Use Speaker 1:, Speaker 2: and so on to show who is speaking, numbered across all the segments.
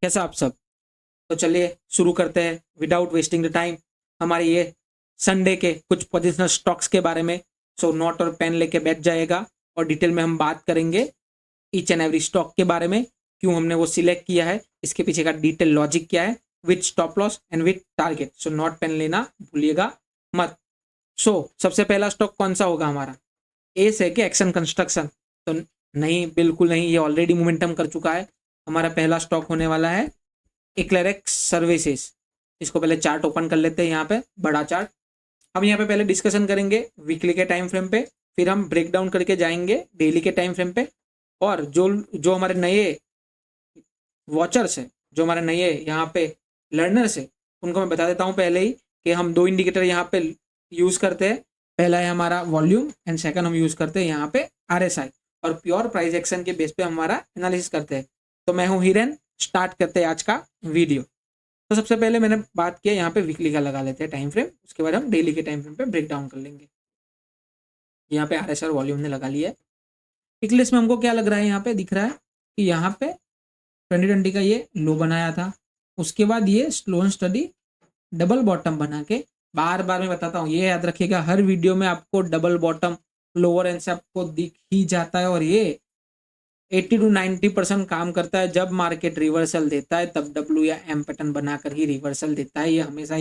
Speaker 1: कैसा आप सब? तो चलिए शुरू करते हैं विदाउट वेस्टिंग द टाइम हमारे ये संडे के कुछ पोजिशनल स्टॉक्स के बारे में। सो नोट और पेन लेके बैठ जाएगा और डिटेल में हम बात करेंगे ईच एंड एवरी स्टॉक के बारे में, क्यों हमने वो सिलेक्ट किया है, इसके पीछे का डिटेल लॉजिक क्या है, with stop loss and with target. So note pen लेना भूलिएगा मत। सबसे पहला स्टॉक कौन सा होगा हमारा? एस है कि एक्शन कंस्ट्रक्शन? तो नहीं, बिल्कुल नहीं, ये ऑलरेडी मोमेंटम कर चुका है। हमारा पहला स्टॉक होने वाला है इक्लेरिक्स सर्विसेज। इसको पहले चार्ट ओपन कर लेते हैं, यहाँ पे बड़ा चार्ट। हम यहाँ पे पहले डिस्कशन करेंगे वीकली के टाइम फ्रेम पे, फिर हम ब्रेक डाउन करके जाएंगे डेली के टाइम फ्रेम पे। और जो जो हमारे नए वॉचर्स है, जो हमारे नए यहाँ पे लर्नर्स है, उनको मैं बता देता हूँ पहले ही कि हम दो इंडिकेटर यहाँ पे यूज करते हैं। पहला है हमारा वॉल्यूम एंड सेकंड हम यूज करते हैं यहाँ पे RSI, और प्योर प्राइस एक्शन के बेस पे हमारा एनालिसिस करते हैं। तो मैं हूँ हिरेन, स्टार्ट करते हैं आज का वीडियो। तो सबसे पहले मैंने बात किया यहाँ पे वीकली का लगा लेते हैं टाइम फ्रेम, उसके बाद हम डेली के टाइम फ्रेम पे ब्रेक डाउन कर लेंगे। यहाँ पे RSI और वॉल्यूम ने लगा लिया है। इक्लिस में हमको क्या लग रहा है, यहाँ पे दिख रहा है कि यहाँ पे 2020 का ये लो बनाया था, उसके बाद ये slow and study double bottom बना के, बार बार मैं बताता हूँ, ये याद रखिएगा, हर वीडियो में आपको डबल बॉटम लोअर एंड से आपको दिख ही जाता है, और ये 80 to 90% काम करता है। जब मार्केट रिवर्सल देता है तब W या M पैटर्न बनाकर ही रिवर्सल देता है, ये हमेशा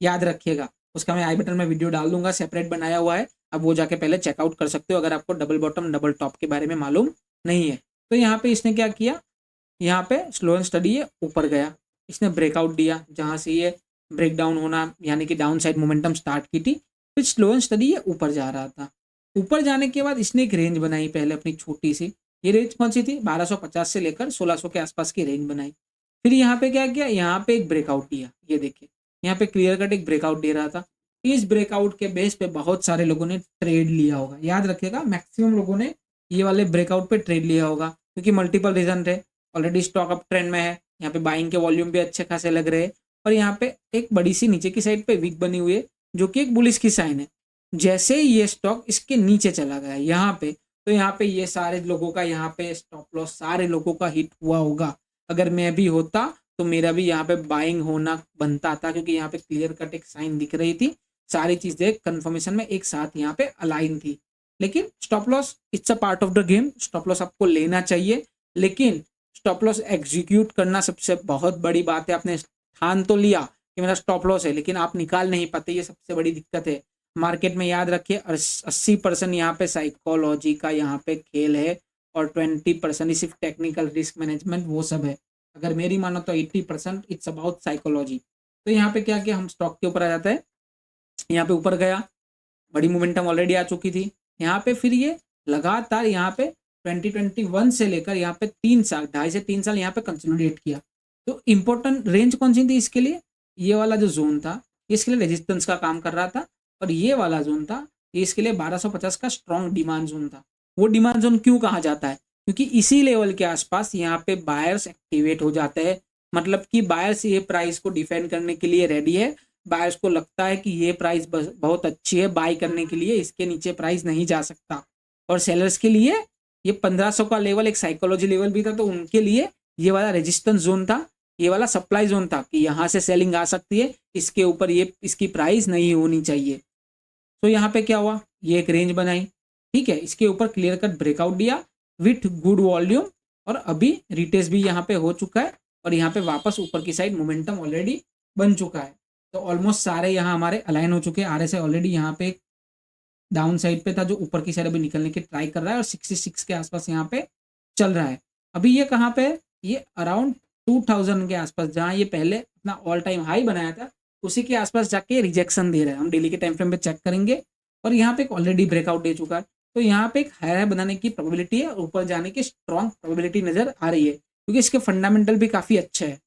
Speaker 1: याद रखिएगा। उसका मैं आई बटन में वीडियो डाल दूंगा, सेपरेट बनाया हुआ है, अब वो जाके पहले चेकआउट कर सकते हो अगर आपको डबल बॉटम डबल टॉप के बारे में मालूम नहीं है। तो यहाँ पे इसने क्या किया, यहाँ पे स्लो एंड स्टडी ये ऊपर गया, इसने ब्रेकआउट दिया जहाँ से ये ब्रेक डाउन होना यानी कि डाउन साइड मोमेंटम स्टार्ट की थी, फिर स्लो एंड स्टडी ये ऊपर जा रहा था। ऊपर जाने के बाद इसने एक रेंज बनाई पहले अपनी छोटी सी, ये रेंज कौन सी थी, 1250 से लेकर 1600 के आसपास की रेंज बनाई। फिर यहाँ पे क्या किया, यहाँ पे एक ब्रेकआउट दिया, ये देखिए यहाँ पे क्लियर कट एक ब्रेकआउट दे रहा था। इस ब्रेकआउट के बेस पे बहुत सारे लोगों ने ट्रेड लिया होगा, याद रखिएगा मैक्सिमम लोगों ने ये वाले ब्रेकआउट पे ट्रेड लिया होगा, क्योंकि मल्टीपल रीजन थे। ऑलरेडी स्टॉक अप ट्रेंड में है, यहाँ पे बाइंग के वॉल्यूम भी अच्छे खासे लग रहे हैं, और यहाँ पे एक बड़ी सी नीचे की साइड पे वीक बनी हुई है जो कि एक बुलिश की साइन है। जैसे ही ये स्टॉक इसके नीचे चला गया यहाँ पे, तो यहाँ पे ये सारे लोगों का यहाँ पे स्टॉप लॉस सारे लोगों का हिट हुआ होगा। अगर मैं भी होता तो मेरा भी यहाँ पे बाइंग होना बनता था, क्योंकि यहाँ पे क्लियर कट एक साइन दिख रही थी, सारी चीजें कंफर्मेशन में एक साथ यहाँ पे अलाइन थी। लेकिन stop loss it's a part of the game, stop loss आपको लेना चाहिए, लेकिन स्टॉप लॉस एग्जीक्यूट करना सबसे बहुत बड़ी बात है। आपने ठान तो लिया कि मेरा स्टॉप लॉस है, लेकिन आप निकाल नहीं पाते, ये सबसे बड़ी दिक्कत है मार्केट में। याद रखिए 80% यहाँ पे साइकोलॉजी का यहाँ पे खेल है, और 20% ही सिर्फ टेक्निकल रिस्क मैनेजमेंट वो सब है। अगर मेरी मानो तो 80% इट्स अबाउट साइकोलॉजी। तो यहाँ पे क्या किया, हम स्टॉक के ऊपर आ जाते हैं। यहाँ पे ऊपर गया, बड़ी मोमेंटम ऑलरेडी आ चुकी थी यहाँ पे, फिर ये लगातार यहाँ पे 2021 से लेकर यहाँ पे 3 साल, 2.5 से 3 साल यहाँ पे कंसोलिडेट किया। तो इंपॉर्टेंट रेंज कौन सी थी इसके लिए, ये वाला जो जोन था इसके लिए रेजिस्टेंस का काम कर रहा था, और ये वाला जोन था ये इसके लिए 1250 का स्ट्रॉन्ग डिमांड जोन था। वो डिमांड जोन क्यों कहा जाता है, क्योंकि इसी लेवल के आसपास यहाँ पे बायर्स एक्टिवेट हो जाते हैं, मतलब कि बायर्स ये प्राइस को डिफेंड करने के लिए रेडी है। बायर्स को लगता है कि ये प्राइस बहुत अच्छी है बाय करने के लिए, इसके नीचे प्राइस नहीं जा सकता। और सेलर्स के लिए ये 1500 का लेवल एक साइकोलॉजी लेवल भी था, तो उनके लिए ये वाला रेजिस्टेंस जोन था, ये वाला सप्लाई जोन था कि यहाँ से सेलिंग आ सकती है, इसके ऊपर ये इसकी प्राइस नहीं होनी चाहिए। तो यहाँ पे क्या हुआ, ये एक रेंज बनाई, ठीक है, इसके ऊपर क्लियर कट ब्रेकआउट दिया विथ गुड वॉल्यूम, और अभी रिटेस्ट भी यहाँ पे हो चुका है, और यहाँ पे वापस ऊपर की साइड मोमेंटम ऑलरेडी बन चुका है। तो ऑलमोस्ट सारे यहाँ हमारे अलाइन हो चुके हैं। RSI ऑलरेडी यहाँ पे डाउन साइड पे था, जो ऊपर की साइड अभी निकलने की ट्राई कर रहा है, और 66 के आसपास यहाँ पे चल रहा है। अभी ये कहाँ पे है, ये अराउंड 2000 के आसपास, जहाँ ये पहले अपना ऑल टाइम हाई बनाया था उसी के आसपास जाके रिजेक्शन दे रहा है। हम डेली के टाइम फ्रेम पे चेक करेंगे, और यहाँ पे एक ऑलरेडी ब्रेकआउट दे चुका है, तो यहाँ पे एक हाई बनाने की प्रोबेबिलिटी है, ऊपर जाने की स्ट्रॉन्ग प्रोबेबिलिटी नजर आ रही है, क्योंकि इसके फंडामेंटल भी काफी अच्छे है।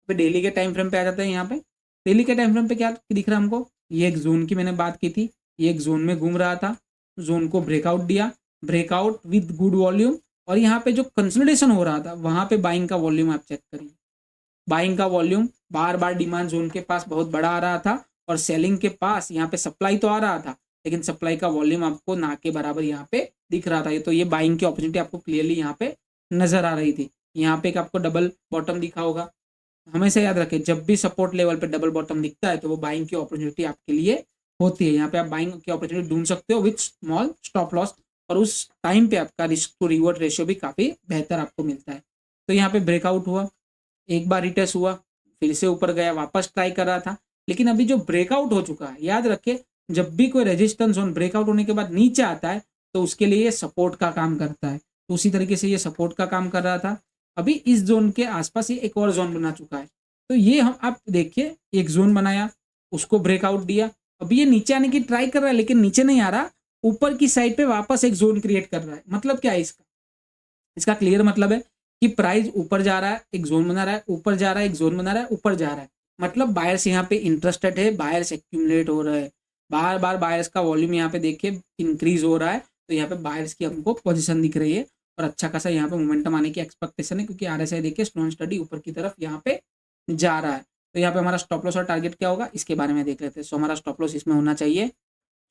Speaker 1: तो डेली के टाइम फ्रेम पे आ जाते हैं। यहाँ पे डेली के टाइम फ्रेम पे क्या दिख रहा है हमको, ये एक जोन की मैंने बात की थी, ये एक जोन में घूम रहा था, जोन को ब्रेकआउट दिया, ब्रेकआउट विद गुड वॉल्यूम, और यहाँ पे जो कंसोलिडेशन हो रहा था वहां पे बाइंग का वॉल्यूम आप चेक करिए, बाइंग का वॉल्यूम बार बार डिमांड जोन के पास बहुत बड़ा आ रहा था, और सेलिंग के पास यहाँ पे सप्लाई तो आ रहा था, लेकिन सप्लाई का वॉल्यूम आपको ना के बराबर यहाँ पे दिख रहा था। तो ये बाइंग की अपॉर्चुनिटी आपको क्लियरली यहाँ पे नजर आ रही थी। यहाँ पे एक आपको डबल बॉटम दिखा होगा। हमेशा याद रखें, जब भी सपोर्ट लेवल पे डबल बॉटम दिखता है तो वो बाइंग की अपॉर्चुनिटी आपके लिए होती है। यहाँ पे आप बाइंग की अपॉर्चुनिटी ढूंढ सकते हो विथ स्मॉल स्टॉप लॉस, और उस टाइम पे आपका रिस्क टू रिवॉर्ड रेशियो भी काफ़ी बेहतर आपको मिलता है। तो यहाँ पे ब्रेकआउट हुआ, एक बार रिटेस्ट हुआ, फिर से ऊपर गया, वापस ट्राई कर रहा था, लेकिन अभी जो ब्रेकआउट हो चुका है, याद रखिए जब भी कोई रेजिस्टेंस जोन ब्रेकआउट होने के बाद नीचे आता है तो उसके लिए ये सपोर्ट का काम करता है। तो उसी तरीके से ये सपोर्ट का काम कर रहा था। अभी इस जोन के आसपास ये एक और जोन बना चुका है। तो ये हम आप देखिए, एक जोन बनाया, उसको ब्रेकआउट दिया, अभी ये नीचे आने की ट्राई कर रहा है लेकिन नीचे नहीं आ रहा, ऊपर की साइड पे वापस एक जोन क्रिएट कर रहा है। मतलब क्या है इसका? इसका क्लियर मतलब है कि प्राइस ऊपर जा रहा है, एक जोन बना रहा है, ऊपर जा रहा है, एक जोन बना रहा है, ऊपर जा रहा है, मतलब बायर्स यहाँ पे इंटरेस्टेड है, बायर्स एक्यूमुलेट हो रहे हैं, बार बार बायर्स का वॉल्यूम यहाँ पे देखिए इंक्रीज हो रहा है। तो यहाँ पे बायर्स की हमको पोजीशन दिख रही है और अच्छा खासा यहाँ पे मोमेंटम आने की एक्सपेक्टेशन है, क्योंकि RSI देखिए स्लो एंड स्टडी ऊपर की तरफ यहाँ पे जा रहा है। तो यहाँ पे हमारा स्टॉप लॉस और टारगेट क्या होगा इसके बारे में देख लेते हैं। सो हमारा स्टॉप लॉस इसमें होना चाहिए।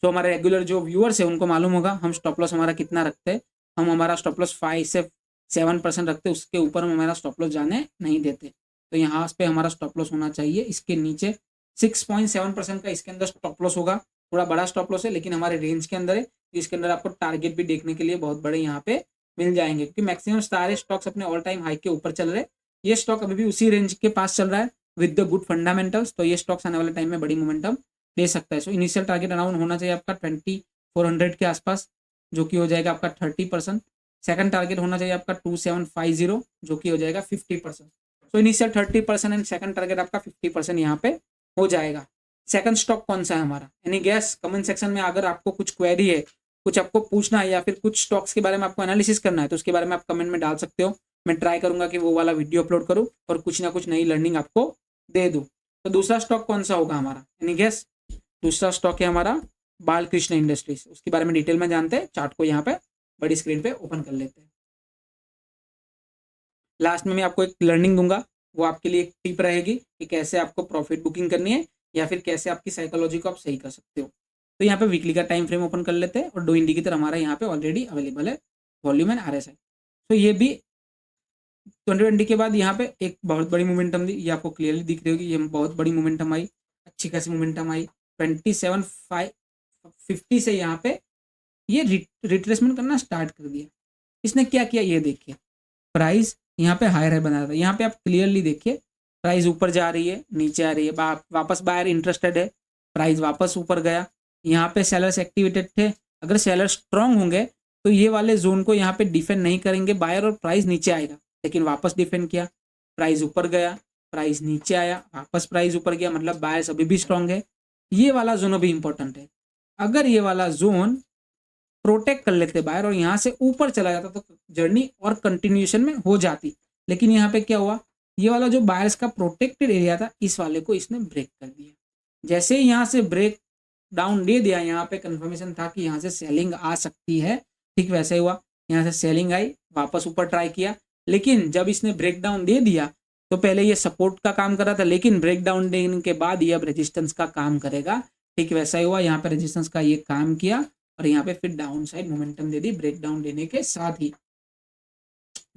Speaker 1: तो हमारे रेगुलर जो व्यूअर्स है उनको मालूम होगा हम स्टॉप लॉस हमारा कितना रखते हैं। हम हमारा स्टॉप लॉस 5 से 7% रखते हैं, उसके ऊपर हम हमारा स्टॉप लॉस जाने नहीं देते। तो यहाँ पे हमारा स्टॉप लॉस होना चाहिए इसके नीचे 6.7% का इसके अंदर स्टॉप लॉस होगा। थोड़ा बड़ा स्टॉप लॉस है लेकिन हमारे रेंज के अंदर है। इसके अंदर आपको टारगेट भी देखने के लिए बहुत बड़े यहाँ पे मिल जाएंगे, क्योंकि मैक्सिमम सारे स्टॉक्स अपने ऑल टाइम हाई के ऊपर चल रहे हैं। ये स्टॉक अभी भी उसी रेंज के पास चल रहा है विद द गुड फंडामेंटल्स। तो ये स्टॉक्स आने वाले टाइम में बड़ी मोमेंटम दे सकता है। सो इनिशियल टारगेट अराउंड होना चाहिए आपका 2400 के आसपास, जो कि हो जाएगा आपका 30%। सेकंड टारगेट होना चाहिए आपका 2750, जो कि हो जाएगा 50%। तो इनिशियल 30% एंड सेकंड टारगेट आपका 50% यहाँ पे हो जाएगा। सेकंड स्टॉक कौन सा है हमारा? Any gas? कमेंट सेक्शन में अगर आपको कुछ क्वेरी है, कुछ आपको पूछना है या फिर कुछ स्टॉक्स के बारे में आपको एनालिसिस करना है तो उसके बारे में आप कमेंट में डाल सकते हो। मैं ट्राई करूंगा कि वो वाला वीडियो अपलोड करूँ और कुछ ना कुछ नई लर्निंग आपको दे दूँ। तो दूसरा स्टॉक कौन सा होगा हमारा? Any gas? दूसरा स्टॉक है हमारा बालकृष्ण इंडस्ट्रीज। उसके बारे में डिटेल में जानते हैं। चार्ट को यहाँ पे बड़ी स्क्रीन पे ओपन कर लेते हैं। लास्ट में मैं आपको एक लर्निंग दूंगा, वो आपके लिए एक टिप रहेगी कि कैसे आपको प्रॉफिट बुकिंग करनी है या फिर कैसे आपकी साइकोलॉजी को आप सही कर सकते हो। तो यहाँ पे वीकली का टाइम फ्रेम ओपन कर लेते हैं और 2 इंडिकेटर हमारा यहाँ पे ऑलरेडी अवेलेबल है, वॉल्यूम एंड RSI। तो ये भी 2020 के बाद यहाँ पे एक बहुत बड़ी मोमेंटम दी, ये आपको क्लियरली दिख रही होगी। ये बहुत बड़ी मोमेंटम आई, अच्छी खासी मोमेंटम आई। 27,550 से यहाँ पे ये रिट्रेसमेंट करना स्टार्ट कर दिया। इसने क्या किया ये देखिए, प्राइस यहाँ पे हायर है बना रहा था। यहाँ पे आप क्लियरली देखिए प्राइस ऊपर जा रही है, नीचे आ रही है, वापस बायर इंटरेस्टेड है, प्राइस वापस ऊपर गया। यहाँ पे सेलर्स एक्टिवेटेड थे। अगर सेलर स्ट्रांग होंगे तो ये वाले जोन को यहाँ पे डिफेंड नहीं करेंगे बायर और प्राइस नीचे आएगा, लेकिन वापस डिफेंड किया, प्राइस ऊपर गया, प्राइस नीचे आया, वापस प्राइस ऊपर गया, मतलब बायर्स अभी भी स्ट्रांग है। ये वाला जोन अभी इंपॉर्टेंट है। अगर ये वाला जोन प्रोटेक्ट कर लेते बायर और यहाँ से ऊपर चला जाता तो जर्नी और कंटिन्यूएशन में हो जाती। लेकिन यहाँ पे क्या हुआ, ये वाला जो बायर्स का प्रोटेक्टेड एरिया था इस वाले को इसने ब्रेक कर दिया। जैसे ही यहाँ से ब्रेक डाउन दे दिया, यहाँ पे कंफर्मेशन था कि यहाँ से सेलिंग आ सकती है, ठीक वैसे हुआ। यहाँ से सेलिंग आई, वापस ऊपर ट्राई किया, लेकिन जब इसने ब्रेक डाउन दे दिया तो पहले ये सपोर्ट का काम कर रहा था, लेकिन ब्रेक डाउन देने के बाद ये अब रेजिस्टेंस का काम करेगा। ठीक वैसा ही हुआ, यहाँ पे रेजिस्टेंस का ये काम किया और यहाँ पे फिर डाउन साइड मोमेंटम दे दी ब्रेक डाउन देने के साथ ही।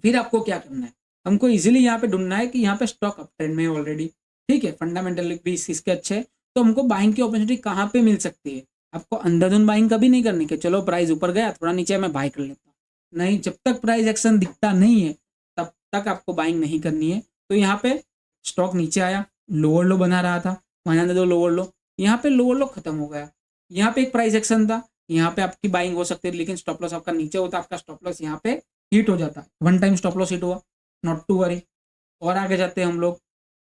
Speaker 1: फिर आपको क्या करना है, हमको इजीली यहाँ पे ढूंढना है कि यहाँ पे स्टॉक अप ट्रेंड में है ऑलरेडी, ठीक है, फंडामेंटल भी इसके अच्छे है, तो हमको बाइंग की अपॉर्चुनिटी कहाँ पे मिल सकती है। आपको अंधाधुंध बाइंग कभी नहीं करनी कि चलो प्राइस ऊपर गया थोड़ा नीचे मैं बाय कर लेता हूँ, नहीं, जब तक प्राइस एक्शन दिखता नहीं है तब तक आपको बाइंग नहीं करनी है। तो यहाँ पे स्टॉक नीचे आया, लोअर लो बना रहा था, वहां दो लोअर लो, यहाँ पे लोअर लो खत्म हो गया, यहाँ पे एक प्राइस एक्शन था, यहाँ पे आपकी बाइंग हो सकती है, लेकिन स्टॉप लॉस आपका नीचे होता, आपका स्टॉप लॉस यहाँ पे हिट हो जाता है। One time stop loss hit हुआ, नॉट टू वरी। और आगे जाते हैं हम लोग,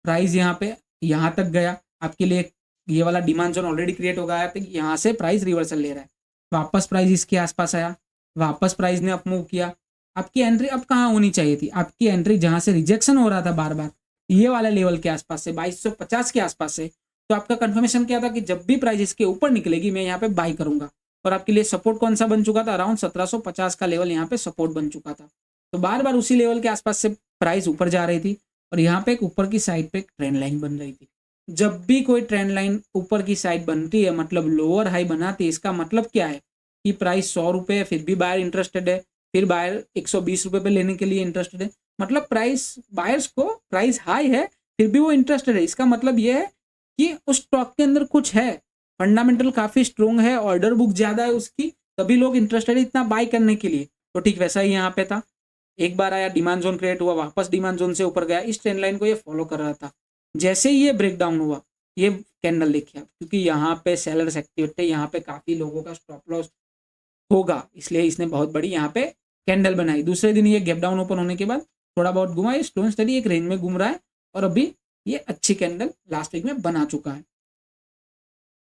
Speaker 1: प्राइस यहाँ पे यहाँ तक गया, आपके लिए ये वाला डिमांड जोन ऑलरेडी क्रिएट हो गया था, यहाँ से प्राइस रिवर्सल ले रहा है, वापस प्राइस इसके आसपास आया, वापस प्राइस ने अप मूव किया। आपकी एंट्री अब कहाँ होनी चाहिए थी, आपकी एंट्री जहां से रिजेक्शन हो रहा था बार बार, ये वाले लेवल के आसपास से 2250 के आसपास से, तो आपका कंफर्मेशन क्या था कि जब भी प्राइस इसके ऊपर निकलेगी मैं यहाँ पे बाई करूंगा। और आपके लिए सपोर्ट कौन सा बन चुका था, अराउंड 1750 का लेवल यहाँ पे सपोर्ट बन चुका था। तो बार बार उसी लेवल के आसपास से प्राइस ऊपर जा रही थी और यहाँ पे एक ऊपर की साइड पे एक ट्रेंड लाइन बन रही थी। जब भी कोई ट्रेंड लाइन ऊपर की साइड बनती है, मतलब लोअर हाई बनाती है, इसका मतलब क्या है कि प्राइस 100 रुपये है, फिर भी बायर इंटरेस्टेड है, फिर बायर 120 रुपये पे लेने के लिए इंटरेस्टेड है, मतलब प्राइस, बायर्स को प्राइस हाई है फिर भी वो इंटरेस्टेड है, इसका मतलब ये है कि उस स्टॉक के अंदर कुछ है, फंडामेंटल काफी स्ट्रोंग है, ऑर्डर बुक ज्यादा है उसकी, तभी लोग इंटरेस्टेड है इतना बाय करने के लिए। तो ठीक वैसा ही यहाँ पे था, एक बार आया डिमांड जोन क्रिएट हुआ, वापस डिमांड जोन से ऊपर गया, इस ट्रेंड लाइन को ये फॉलो कर रहा था। जैसे ही ये ब्रेकडाउन हुआ, ये कैंडल देखिए आप, क्योंकि यहाँ पे सेलर्स एक्टिव थे, यहाँ पे काफी लोगों का स्टॉप लॉस होगा, इसलिए इसने बहुत बड़ी यहाँ पे कैंडल बनाई। दूसरे दिन ये गैप डाउन ओपन होने के बाद थोड़ा बहुत घुमा, ये स्लो एंड स्टडी एक रेंज में घूम रहा है और अभी ये अच्छी कैंडल लास्ट वीक में बना चुका है।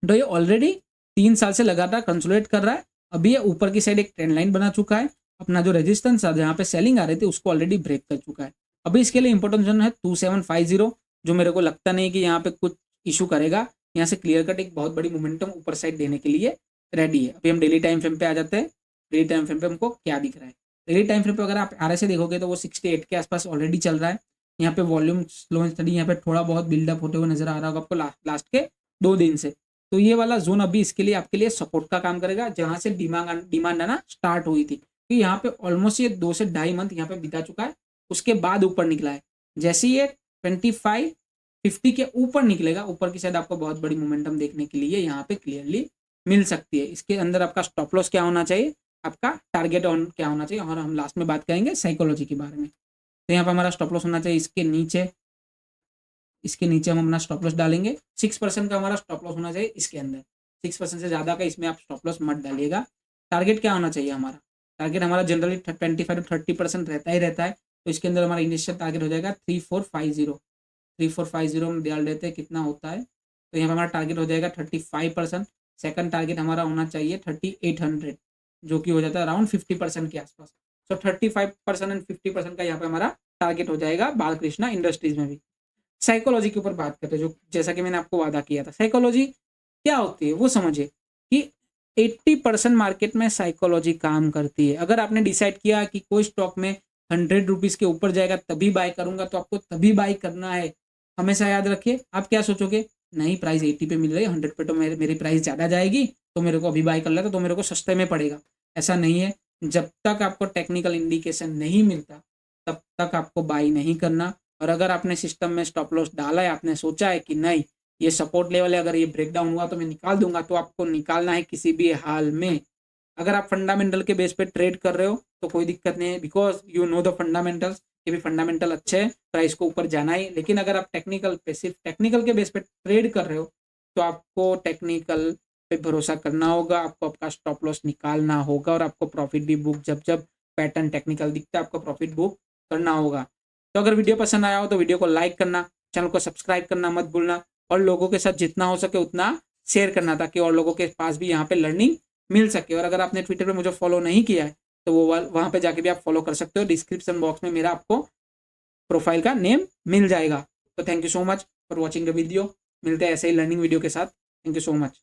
Speaker 1: तो ये ऑलरेडी 3 साल से लगातार कंसोलिडेट कर रहा है। अभी ये ऊपर की साइड एक ट्रेंड लाइन बना चुका है, अपना जो रेजिस्टेंस था जहाँ पे सेलिंग आ रही थी उसको ऑलरेडी ब्रेक कर चुका है। अभी इसके लिए इंपॉर्टेंट जोन है 2750, जो मेरे को लगता नहीं कि यहाँ पे कुछ इशू करेगा, यहाँ से क्लियर कट एक बहुत बड़ी मोमेंटम ऊपर साइड देने के लिए रेडी है। अभी हम डेली टाइम फ्रेम पे आ जाते हैं। डेली टाइम फ्रेम पे हमको क्या दिख रहा है, डेली टाइम फ्रेम पे अगर आप RSI देखोगे तो वो 68 के आसपास ऑलरेडी चल रहा है। यहाँ पे वॉल्यूम स्लो एंड स्टडी यहाँ पे थोड़ा बहुत बिल्डअप होते हुए नजर आ रहा होगा आपको लास्ट के 2 दिन से। तो ये वाला जोन अभी इसके लिए आपके लिए सपोर्ट का काम करेगा, जहां से डिमांड आना स्टार्ट हुई थी। तो यहाँ पे ऑलमोस्ट ये 2 से 2.5 मंथ यहाँ पे बिता चुका है, उसके बाद ऊपर निकला है। जैसे ये 2550 के ऊपर निकलेगा, ऊपर की साइड आपको बहुत बड़ी मोमेंटम देखने के लिए यहाँ पे क्लियरली मिल सकती है। इसके अंदर आपका स्टॉप लॉस क्या होना चाहिए, आपका टारगेट ऑन क्या होना चाहिए, और हम लास्ट में बात करेंगे साइकोलॉजी के बारे में। तो यहाँ पे हमारा स्टॉप लॉस होना चाहिए इसके नीचे हम अपना स्टॉप लॉस डालेंगे। 6% का हमारा स्टॉप लॉस होना चाहिए इसके अंदर, 6% से ज़्यादा का इसमें आप स्टॉप लॉस मत डालिएगा। टारगेट क्या होना चाहिए हमारा, टारगेट हमारा जनरली 25 to 30% रहता ही रहता है। तो इसके अंदर हमारा इनिशियल टारगेट हो जाएगा 3450 हम डाल देते हैं, कितना होता है। तो यहाँ पर हमारा टारगेट हो जाएगा 35%। सेकंड टारगेट हमारा होना चाहिए 3800, जो कि हो जाता है अराउंड 50% के आसपास। तो 35% एंड 50% का यहाँ पे हमारा टारगेट हो जाएगा बालकृष्णा इंडस्ट्रीज में भी। साइकोलॉजी के ऊपर बात करते हैं, जो जैसा कि मैंने आपको वादा किया था। साइकोलॉजी क्या होती है वो समझिए कि 80% मार्केट में साइकोलॉजी काम करती है। अगर आपने डिसाइड किया कि कोई स्टॉक में 100 रुपीज के ऊपर जाएगा तभी बाय करूंगा, तो आपको तभी बाय करना है। हमेशा याद रखिए, आप क्या सोचोगे, नहीं प्राइस 80 पे मिल रही है, 100 पे तो मेरी प्राइस ज़्यादा जाएगी, तो मेरे को अभी बाय कर लेता तो मेरे को सस्ते में पड़ेगा। ऐसा नहीं है, जब तक आपको टेक्निकल इंडिकेशन नहीं मिलता तब तक आपको बाय नहीं करना। और अगर आपने सिस्टम में स्टॉप लॉस डाला है, आपने सोचा है कि नहीं ये सपोर्ट लेवल है, अगर ये ब्रेकडाउन हुआ तो मैं निकाल दूंगा, तो आपको निकालना है किसी भी हाल में। अगर आप फंडामेंटल के बेस पे ट्रेड कर रहे हो तो कोई दिक्कत नहीं है, because you know the fundamentals, ये भी फंडामेंटल अच्छे हैं, प्राइस को ऊपर जाना ही। लेकिन अगर आप सिर्फ टेक्निकल के बेस पे ट्रेड कर रहे हो तो आपको टेक्निकल पे भरोसा करना होगा, आपको आपका स्टॉप लॉस निकालना होगा, और आपको प्रॉफिट भी बुक जब जब पैटर्न टेक्निकल दिखता है आपको प्रॉफिट बुक करना होगा। तो अगर वीडियो पसंद आया हो तो वीडियो को लाइक करना, चैनल को सब्सक्राइब करना मत भूलना, और लोगों के साथ जितना हो सके उतना शेयर करना, ताकि और लोगों के पास भी यहाँ पे लर्निंग मिल सके। और अगर आपने ट्विटर पे मुझे फॉलो नहीं किया है तो वो वहाँ पे जाके भी आप फॉलो कर सकते हो, डिस्क्रिप्शन बॉक्स में मेरा आपको प्रोफाइल का नेम मिल जाएगा। तो thank you so much for watching the video, मिलते हैं ऐसे ही लर्निंग वीडियो के साथ। Thank you so much.